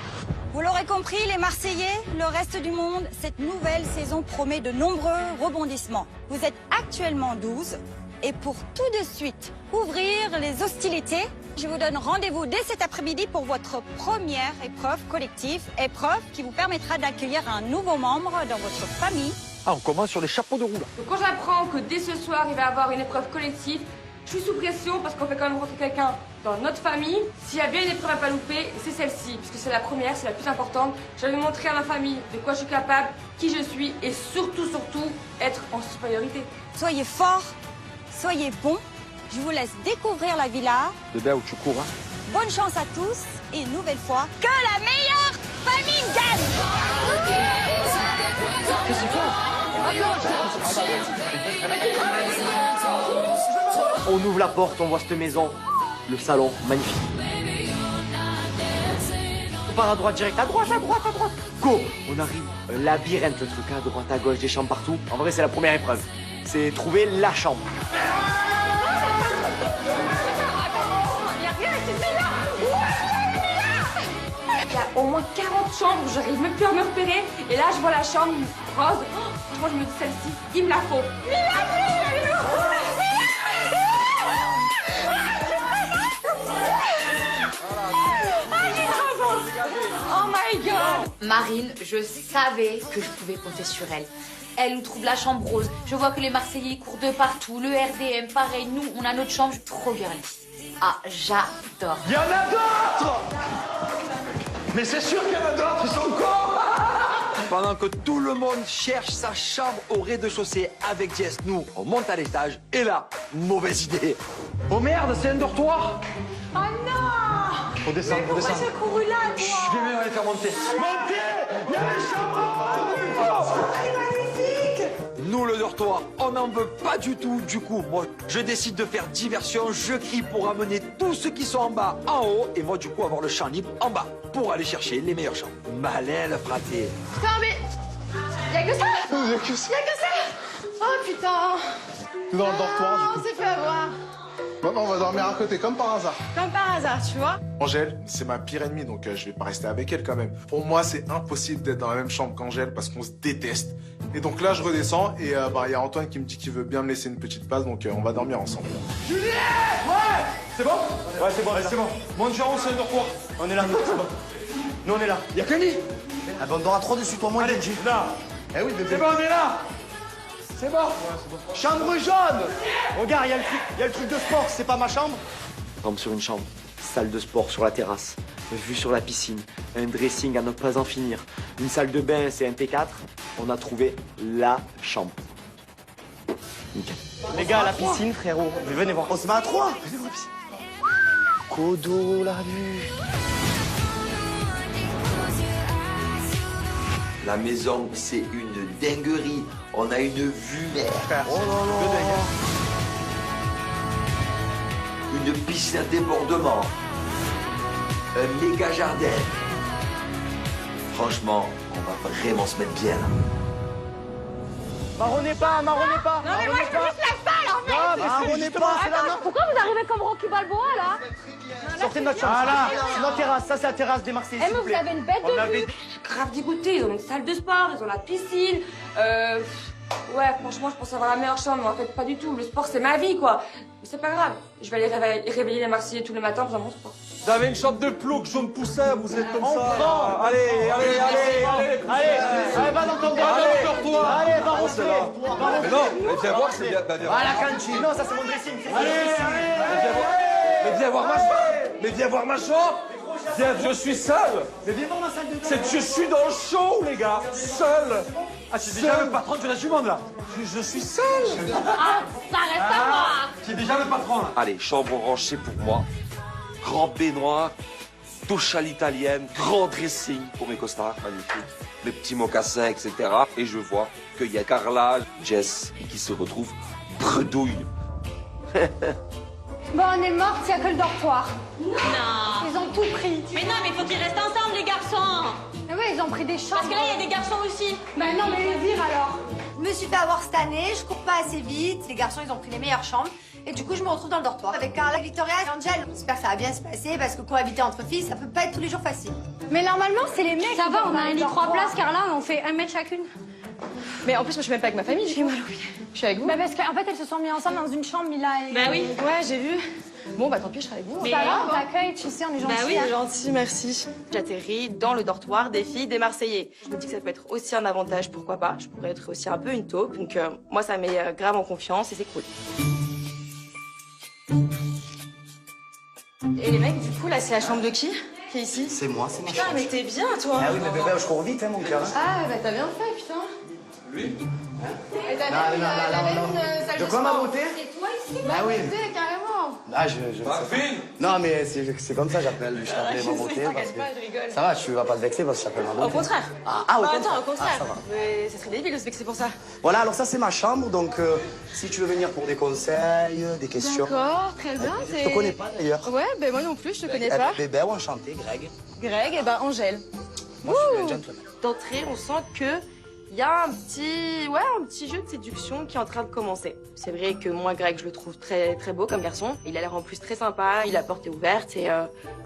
Vous l'aurez compris, les Marseillais, le reste du monde, cette nouvelle saison promet de nombreux rebondissements. Vous êtes actuellement 12 et pour tout de suite ouvrir les hostilités, je vous donne rendez-vous dès cet après-midi pour votre première épreuve collective, épreuve qui vous permettra d'accueillir un nouveau membre dans votre famille. Ah, on commence sur les chapeaux de roue là. Donc quand j'apprends que dès ce soir, il va y avoir une épreuve collective, je suis sous pression parce qu'on fait quand même rentrer quelqu'un dans notre famille. S'il y a bien une épreuve à pas louper, c'est celle-ci, puisque c'est la première, c'est la plus importante. Je vais montrer à ma famille de quoi je suis capable, qui je suis et surtout, être en supériorité. Soyez forts, soyez bons Je vous laisse découvrir la villa. Bébé, où tu cours, hein? Bonne chance à tous et une nouvelle fois, que la meilleure famille gagne. On ouvre la porte, on voit cette maison, le salon, magnifique. On part à droite direct, à droite, à droite, à droite. Go! On arrive, un labyrinthe, le truc, à droite, à gauche, des chambres partout. En vrai, c'est la première épreuve. C'est trouver la chambre. Il y a au moins 40 chambres, j'arrive même plus à me repérer. Et là, je vois la chambre rose. Oh, moi, je me dis celle-ci, il me la faut. Oh my god! Marine, je savais que je pouvais compter sur elle. Elle nous trouve la chambre rose. Je vois que les Marseillais courent de partout. Le RDM, pareil. Nous, on a notre chambre trop girly. Ah, j'adore. Il y en a d'autres! Mais c'est sûr qu'il y en a d'autres, ils sont cons! Pendant que tout le monde cherche sa chambre au rez-de-chaussée avec Jess, nous, on monte à l'étage et là, mauvaise idée. Oh merde, c'est un dortoir! Oh non! Faut descendre, faut descendre. J'ai couru là, toi! Je vais même aller faire monter. Montez! Il y a les chambres! Nous, le dortoir, on n'en veut pas du tout. Du coup, moi, je décide de faire diversion. Je crie pour amener tous ceux qui sont en bas en haut. Et moi, du coup, avoir le champ libre en bas pour aller chercher les meilleures chambres. Malin, le fraté. Putain, mais... Y'a que ça? Y'a que ça. Y'a que ça? Oh, putain! T'es dans le dortoir, du coup. On s'est fait avoir. Maintenant, on va dormir à côté, comme par hasard. Comme par hasard, tu vois? Angèle, c'est ma pire ennemie, donc je vais pas rester avec elle quand même. Pour moi, c'est impossible d'être dans la même chambre qu'Angèle parce qu'on se déteste. Et donc là, je redescends et y a Antoine qui me dit qu'il veut bien me laisser une petite place, donc on va dormir ensemble. Juliette! Ouais! C'est bon? Ouais, c'est bon, c'est bon. Monte Jean, c'est le dortoir. On est là, c'est bon. Nous, on est là. Y'a que lui. Ah ben, on dort à 3 dessus, toi, moi, allez, là. Eh oui, bébé. C'est bon, on est là. C'est bon. Chambre jaune! Regarde, il y a le truc de sport, c'est pas ma chambre? Tombe sur une chambre, salle de sport sur la terrasse, vue sur la piscine, un dressing à ne pas en finir, une salle de bain, c'est un T4. On a trouvé la chambre. Nickel. Les gars, la piscine, frérot. Mais venez voir. On se met à 3. Venez voir la piscine. Kodo l'a vu. La maison, c'est une dinguerie. On a une vue mer. Oh là là. Une piscine à débordement. Un méga jardin. Franchement, on va vraiment se mettre bien là. Marronnez pas, marronnez pas. Non, mais moi, je veux juste la salle, en fait! Non, marronnez pas, c'est la Attends, pourquoi vous arrivez comme Rocky Balboa, là? Sortez de notre chambre. Voilà, c'est notre terrasse. Ça, c'est la terrasse des Marseillais, s'il vous plaît. Vous avez une bête de vue. Grave dégoûté. Ils ont une salle de sport, ils ont la piscine. Ouais, franchement, je pense avoir la meilleure chambre, mais en fait, pas du tout. Le sport, c'est ma vie, quoi. Mais c'est pas grave. Je vais aller réveiller les Marseillais tous les matins en faisant mon sport. Vous avez une chambre de plouc, jaune poussin, vous êtes comme ça. Allez, va dans ton dortoir. Allez, va rentrer. Mais non, mais viens voir, c'est bien. À la cantine. Non, ça, c'est mon dressing. Mais viens voir ma chambre. Mais viens voir ma chambre. Viens, je suis seul. Mais viens voir ma salle de bain. Je suis dans le show, les gars. Seul. Ah, c'est déjà le patron de la jument, là. Je suis seul. Ah, ça reste à moi. C'est déjà le patron, là. Allez, chambre rangée pour moi. Grand baignoire, douche à l'italienne, grand dressing pour mes costards, magnifique. Mes petits mocassins, etc. Et je vois qu'il y a Carla, Jess, qui se retrouvent bredouille. Bon, on est morts, il n'y a que le dortoir. Non. Ils ont tout pris. Mais non, mais il faut qu'ils restent ensemble, les garçons. Mais ouais, ils ont pris des chambres. Parce que là, il y a des garçons aussi. Bah non, mais les vire alors. Je me suis fait avoir cette année, je cours pas assez vite. Les garçons, ils ont pris les meilleures chambres. Et du coup, je me retrouve dans le dortoir avec Carla, Victoria et Angel. J'espère que ça va bien se passer parce que cohabiter entre filles, ça peut pas être tous les jours facile. Mais normalement, c'est les mecs. Ça qui va, vont on a dans un le lit 3 dortoir. places, Carla, on fait 1 mètre chacune. Mais en plus, moi, je suis même pas avec ma famille, j'ai mal au pied. Je suis avec vous. Bah parce qu'en fait, elles se sont mises ensemble dans une chambre, Mila et... Bah oui. Ouais, j'ai vu. Bon, bah tant pis, je serai avec vous. Ça va, on t'accueille, tu sais, on est gentils. Bah oui, hein. gentil, merci. J'atterris dans le dortoir des filles des Marseillais. Je me dis que ça peut être aussi un avantage, pourquoi pas. Je pourrais être aussi un peu une taupe, donc moi, ça me met grave en confiance et c'est cool. Et les mecs, du coup, là, c'est la chambre de qui est ici? C'est moi, c'est ma Putain, chambre. mais t'es bien, toi. Ah oui, mais bébé, je cours vite, hein, mon cœur. Ah, bah t'as bien fait, putain. Lui? Et t'as Non, même non, une salle de de quoi, ma sport. beauté? C'est toi ici? Bah oui. Carrément. Ah, Marvin. Non, mais c'est comme ça, j'appelle. Je t'appelle ma beauté. T'inquiète pas, je rigole. Ça va, tu vas pas te vexer parce que je t'appelle ma beauté. Au contraire. Ah, au contraire. Attends, au contraire. Ah, ça va. Mais ça serait débile de se vexer pour ça. Voilà, alors ça, c'est ma chambre. Donc, si tu veux venir pour des conseils, des questions. D'accord, très bien. Je te connais pas d'ailleurs. Ouais, ben moi non plus, je te connais pas. Bébé, enchanté, Greg. Greg, et ben Angèle. Moi, je suis un gentleman. D'entrée, on sent que il y a un petit jeu de séduction qui est en train de commencer. C'est vrai que moi, Greg, je le trouve très très beau comme garçon. Il a l'air en plus très sympa, il a la porte est ouverte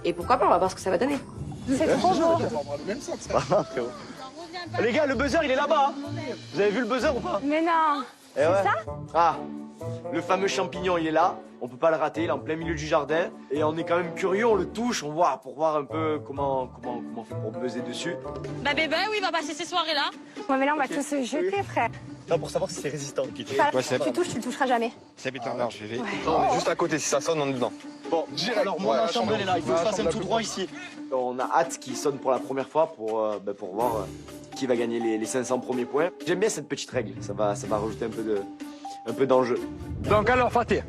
et pourquoi pas, on va voir ce que ça va donner. C'est trop beau. Les gars, le buzzer, il est là-bas. Hein. Vous avez vu le buzzer ou pas? Mais non. Eh ouais. Ça? Ah, le fameux champignon, il est là. On peut pas le rater, il est en plein milieu du jardin. Et on est quand même curieux, on le touche, on voit pour voir un peu comment on fait pour buzzer dessus. Bah bébé, oui, il va passer ces soirées-là. Ouais, mais là, on va tous se jeter, frère. Non, pour savoir si c'est résistant. Tu touches, tu le toucheras jamais. C'est Bernard, je vais. On est juste à côté, si ça sonne, on est dedans. Bon, alors moi, la chambre, elle est là. Il faut que je fasse un tout droit ici. On a hâte qu'il sonne pour la première fois pour voir qui va gagner les 500 premiers points. J'aime bien cette petite règle, ça va rajouter un peu d'enjeu. Donc alors, Fatih,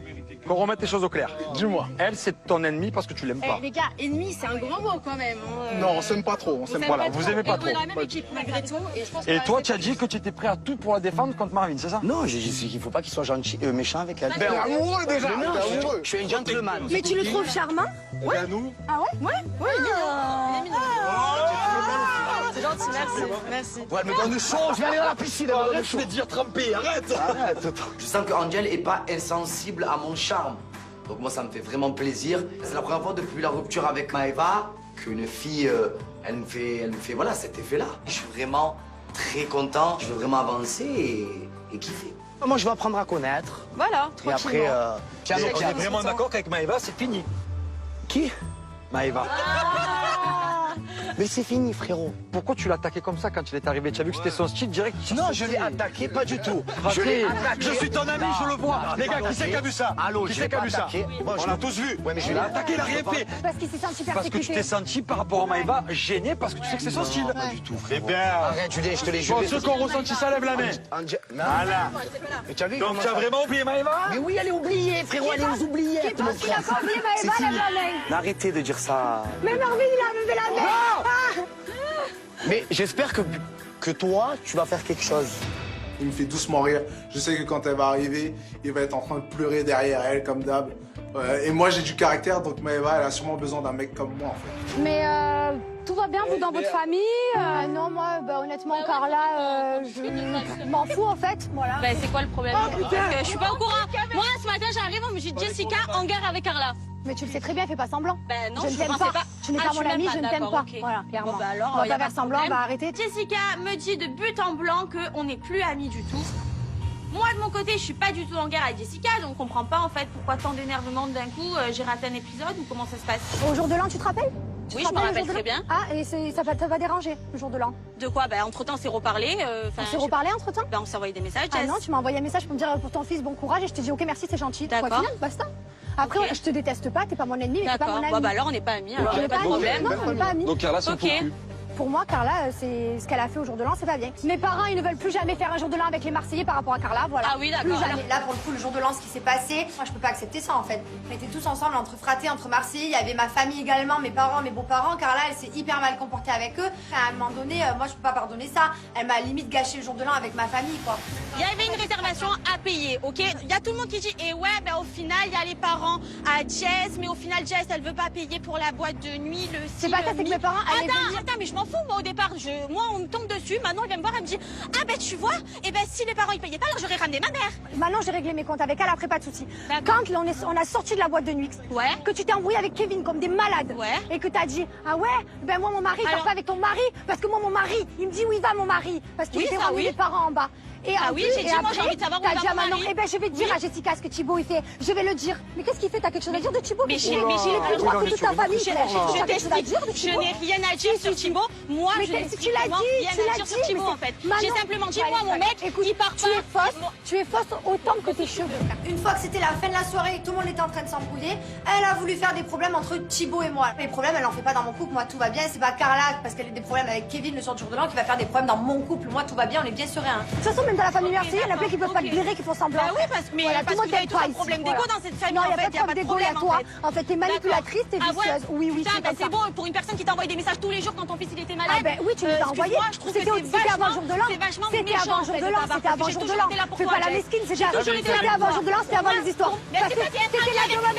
qu'on remette les choses au clair. Dis-moi. Elle, c'est ton ennemi parce que tu l'aimes pas. Les gars, ennemi, c'est un grand mot quand même. Non, on s'aime pas trop. On s'aime Voilà, vous aimez pas trop. On est dans la même équipe malgré tout. Et toi, tu as dit que tu étais prêt à tout pour la défendre contre Marvin, c'est ça? Non, j'ai dit qu'il faut pas qu'il soit gentil, méchant avec elle. T'es amoureux déjà. Non, T'es amoureux. je suis un gentleman. Mais tu le trouves charmant? Ouais. Nous. Ah ouais? Ouais, il est mignon. C'est gentil, merci. Ouais, mais dans le chaud, je vais aller dans la piscine. Arrête, je vais te dire tremper, arrête. Je sens que Angel est pas insensible à mon charme. Donc moi, ça me fait vraiment plaisir. C'est la première fois depuis la rupture avec Maëva qu'une fille, elle me fait voilà, cet effet-là. Je suis vraiment très content. Je veux vraiment avancer et kiffer. Moi, je vais apprendre à connaître. Voilà, et après, on est vraiment d'accord qu'avec Maëva, c'est fini. Qui? Maëva. Mais c'est fini, frérot. Pourquoi tu l'as attaqué comme ça quand il est arrivé? Tu as vu que c'était son style direct? Non, je l'ai attaqué, pas du tout. Je l'ai attaqué. Je suis ton ami, je le vois. Les gars, qui c'est qui a vu ça? Allô, qui c'est qui a vu ça? On l'a tous vu. Ouais, mais je l'ai attaqué, il a rien fait. Parce qu'il s'est senti persécuté. Parce que tu t'es senti par rapport à Maëva gêné parce que tu sais que c'est son style. Pas du tout, Eh bien, arrête, Julien, je te l'ai juré. Bon, ceux qui ont ressenti ça, lève la main. Voilà. Donc tu as vraiment oublié Maëva? Mais oui, elle est oubliée, frérot, elle est aux oubliettes. Qui pense qu'il a pas oublié Maëva, lève la main. Arrêtez de dire ça. Mais Marvin, il a levé la main. Mais j'espère que toi, tu vas faire quelque chose. Il me fait doucement rire. Je sais que quand elle va arriver, il va être en train de pleurer derrière elle, comme d'hab. Et moi, j'ai du caractère, donc Maëva, elle a sûrement besoin d'un mec comme moi, en fait. Mais tout va bien, vous, dans votre famille? Non, moi, honnêtement, Carla, je m'en fous, en fait. Voilà. Bah, c'est quoi le problème? Je suis pas au courant. Moi, ce matin, j'arrive, on me dit Jessica en guerre avec Carla. Mais tu le sais très bien, fais pas semblant. Ben non, je ne t'aime pas. Tu n'es pas mon amie, je ne t'aime pas. Okay. Voilà, clairement. Bon, bah alors, on va pas faire semblant, on va arrêter. Jessica me dit de but en blanc qu'on n'est plus amis du tout. Moi, de mon côté, je suis pas du tout en guerre avec Jessica, donc je comprends pas en fait pourquoi tant d'énervement d'un coup. J'ai raté un épisode ou comment ça se passe? Au jour de l'an, tu te rappelles? Oui, je me rappelle très bien. Ah, et ça va déranger, le jour de l'an. De quoi? Bah, entre-temps, on s'est reparlé. On s'est reparlé entre-temps? Bah, on s'est envoyé des messages. Ah non, tu m'as envoyé un message pour me dire pour ton fils, bon courage, et je t'ai dit ok, merci, c'est gentil. D'accord. Basta. Après, je te déteste pas, t'es pas mon ennemi, mais t'es pas mon ami. Bon, bah alors, on n'est pas amis, alors, on n'est pas de problème. Non, on n'est pas amis. Donc Carla, c'est Ok. Pour moi, Carla, c'est ce qu'elle a fait au jour de l'an, c'est pas bien. Mes parents, ils ne veulent plus jamais faire un jour de l'an avec les Marseillais par rapport à Carla, voilà. Ah oui, d'accord. Plus jamais. Là, pour le coup, le jour de l'an, ce qui s'est passé, moi, je peux pas accepter ça, en fait. On était tous ensemble, entre fratés, entre Marseillais. Il y avait ma famille également, mes parents, mes beaux-parents. Carla, elle s'est hyper mal comportée avec eux. À un moment donné, moi, je peux pas pardonner ça. Elle m'a limite gâché le jour de l'an avec ma famille, quoi. Il y avait une réservation à payer, ok? Il y a tout le monde qui dit, et ouais, ben au final, il y a les parents à Jess, mais au final, Jess, elle veut pas payer pour la boîte de nuit, le C'est pas ça, c'est que mes parents allaient venir. Attends, mais je m'en fous, moi, au départ. Moi, on me tombe dessus, Manon, elle vient me voir, elle me dit, ah ben tu vois, et ben si les parents ils payaient pas, alors j'aurais ramené ma mère. Maintenant, j'ai réglé mes comptes avec elle, après pas de soucis. Quand on a sorti de la boîte de nuit, que tu t'es embrouillé avec Kevin comme des malades, et que t'as dit, ah ouais, ben moi mon mari, sors pas avec ton mari, parce que moi mon mari, il me dit où il va mon mari, parce qu'il était ramené les parents en bas. Et ah oui, j'ai dit, moi j'ai envie de savoir où va mon mari. Eh ben je vais te dire à Jessica ce que Thibaut il fait, je vais le dire. Mais qu'est-ce qu'il fait? T'as quelque chose à dire de Thibaut? Mais j'ai plus droit que toute ta famille. Je n'ai rien à dire sur Thibaut. Moi, je n'ai strictement rien à dire sur Thibaut en fait. J'ai simplement dit, moi mon mec, il part pas. Tu es fausse autant que tes cheveux. Une fois que c'était la fin de la soirée et que tout le monde était en train de s'embrouiller, elle a voulu faire des problèmes entre Thibaut et moi. Les problèmes, elle en fait pas dans mon couple, moi tout va bien. C'est pas Carla parce qu'elle a des problèmes avec Kevin le soir du jour de l'an qui va faire des problèmes dans mon couple. Moi tout va bien, on est bien serein. De toute façon, même t'aimes dans la famille Mercier, il y en a plein qui peuvent pas te blairer, qui font semblant. Bah oui, parce que voilà, tout le monde vous avez t'aime tous pas un ici. problème d'égo dans cette famille. Non, il en n'y a fait, pas de problème d'égo, il y a toi. En fait, t'es manipulatrice, t'es vicieuse. Oui, oui, putain, c'est comme c'est ça. beau pour une personne qui t'a envoyé des messages tous les jours quand ton fils il était malade. Ah ben oui, tu nous as envoyé. Je trouve que C'était avant le jour de l'an. c'est vachement C'était méchant, avant le jour de l'an. C'était avant le jour de l'an. Fais pas la mesquine, c'était avant le jour de l'an, c'était avant les histoires. C'était la demande.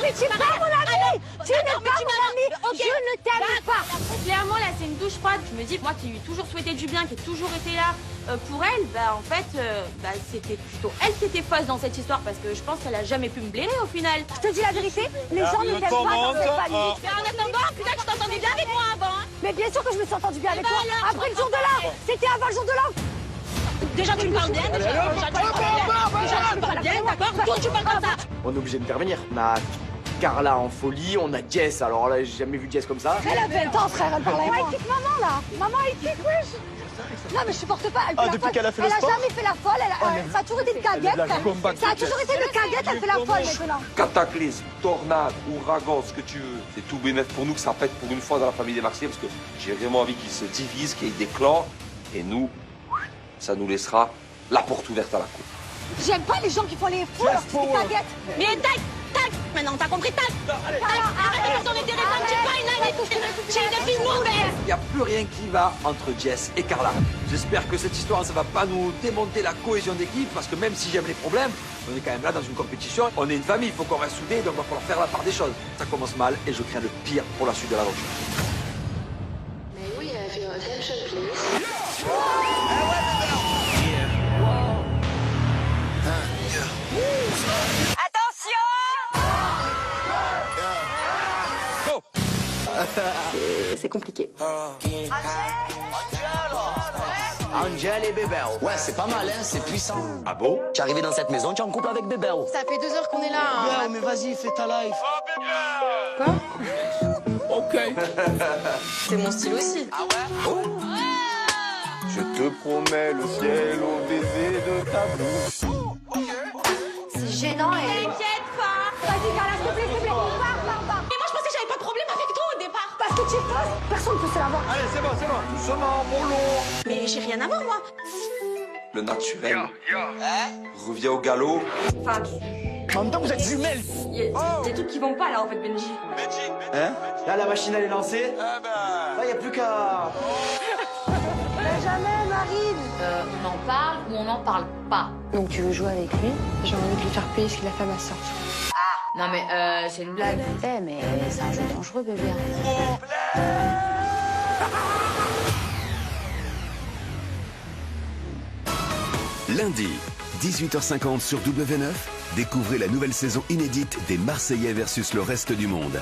Mais tu n'es pas mon ami. Tu n'es pas mon ami. Je ne t'aime pas. Clairement, là, c'est une douche froide. Je me dis, moi qui lui ai toujours souhaité du bien, qui ai toujours été là pour elle, bah en fait, c'était plutôt elle qui était fausse dans cette histoire parce que je pense qu'elle a jamais pu me blairer au final. Je te dis la vérité, les gens ne t'aiment pas dans cette famille. Mais en attendant, putain, tu t'entendais bien avec moi avant. Mais bien sûr que je me suis entendue bien avec toi. Après le jour de l'an, c'était avant le jour de l'an. Déjà, tu me parles bien, déjà, tu me parles bien, d'accord? Toi, tu parles comme ça. On est obligé d'intervenir. On a Carla en folie, on a Jess, alors là, j'ai jamais vu Jess comme ça. Elle a 20 ans, frère, elle parlait. Maman, elle kick maman, là. Maman, elle kick, wesh. Non, mais je supporte pas. Elle, depuis qu'elle a fait le sport. Elle a jamais fait la folle. Ça a toujours été une caguette. Ça a toujours été une caguette, elle fait la folle maintenant. Cataclysme, tornade, ouragan, ce que tu veux. C'est tout bénéf pour nous que ça pète pour une fois dans la famille des Marseillais parce que j'ai vraiment envie qu'ils se divisent, qu'il y ait des clans. Et nous, ça nous laissera la porte ouverte à la coupe. J'aime pas les gens qui font les fous, les caguettes. Mais tac, tac. Maintenant, t'as compris, tac. Arrête de ton intérêt, tu es pas une amie. Tu es une fille mauvaise. Il n'y a plus rien qui va entre Jess et Carla. J'espère que cette histoire, ça va pas nous démonter la cohésion d'équipe, parce que même si j'aime les problèmes, on est quand même là dans une compétition. On est une famille, il faut qu'on reste soudés, donc il va falloir faire la part des choses. Ça commence mal et je crains le pire pour la suite de l'aventure. May we have your attention, please? C'est compliqué. Angel et Bébé. Ouais, c'est pas mal, hein, c'est puissant. Ah bon? Tu es arrivé dans cette maison, tu es en couple avec Bébé. Ça fait 2 heures qu'on est là. Ouais, mais vas-y, fais ta life. Quoi? Ok. C'est mon style aussi. Ah ouais? Oh. Je te promets le ciel au baiser de ta bouche. C'est gênant et... T'inquiète pas. Vas-y, Carla, s'il te plaît, s'il te plaît. Pars. Mais moi, je pensais que j'avais pas de problème avec toi au départ. Parce que tu es fausse, personne ne peut se l'avoir. Allez, c'est bon. Doucement, mollo. Mais j'ai rien à voir, moi. Le naturel revient au galop. Enfin, En même temps, vous êtes jumelles. il y a des trucs qui vont pas là en fait, Benji. Hein? Là, la machine, elle est lancée. Là, il n'y a plus qu'à... Jamais, Marine. On en parle ou on n'en parle pas. Donc tu veux jouer avec lui? J'ai envie de lui faire payer ce qu'il a fait à ma soeur. Non mais c'est une blague. Mais c'est un jeu dangereux, bébé. Lundi, 18h50 sur W9, découvrez la nouvelle saison inédite des Marseillais versus le reste du monde.